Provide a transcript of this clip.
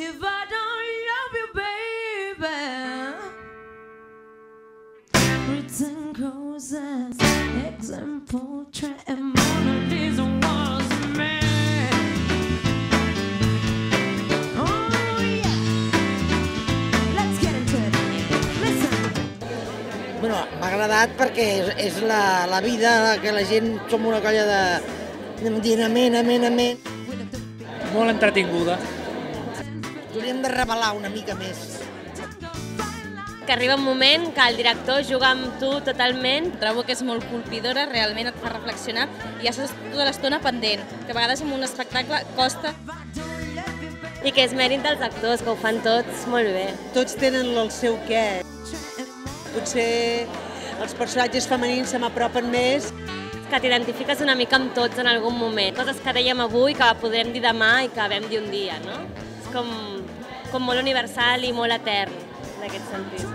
if I don't love you, baby. Written roses, example, and Mona Lisa was a man. Oh yeah, let's get into it. Listen. Bueno, m'ha agradat perquè és la vida, que la gent som una colla de dir amén. Molt entretinguda. Hauríem de revelar una mica més. Que arriba un moment que el director juga amb tu totalment. Trobo que és molt colpidora, realment et fa reflexionar i ja estàs tota l'estona pendent, que a vegades en un espectacle costa. I que és mèrit dels actors, que ho fan tots molt bé. Tots tenen el seu què. Potser els personatges femenins se m'apropen més. Que t'identifiques una mica amb tots en algun moment. Coses que dèiem avui, que podrem dir demà i que vam dir un dia, no? És com molt universal i molt etern, en aquest sentit.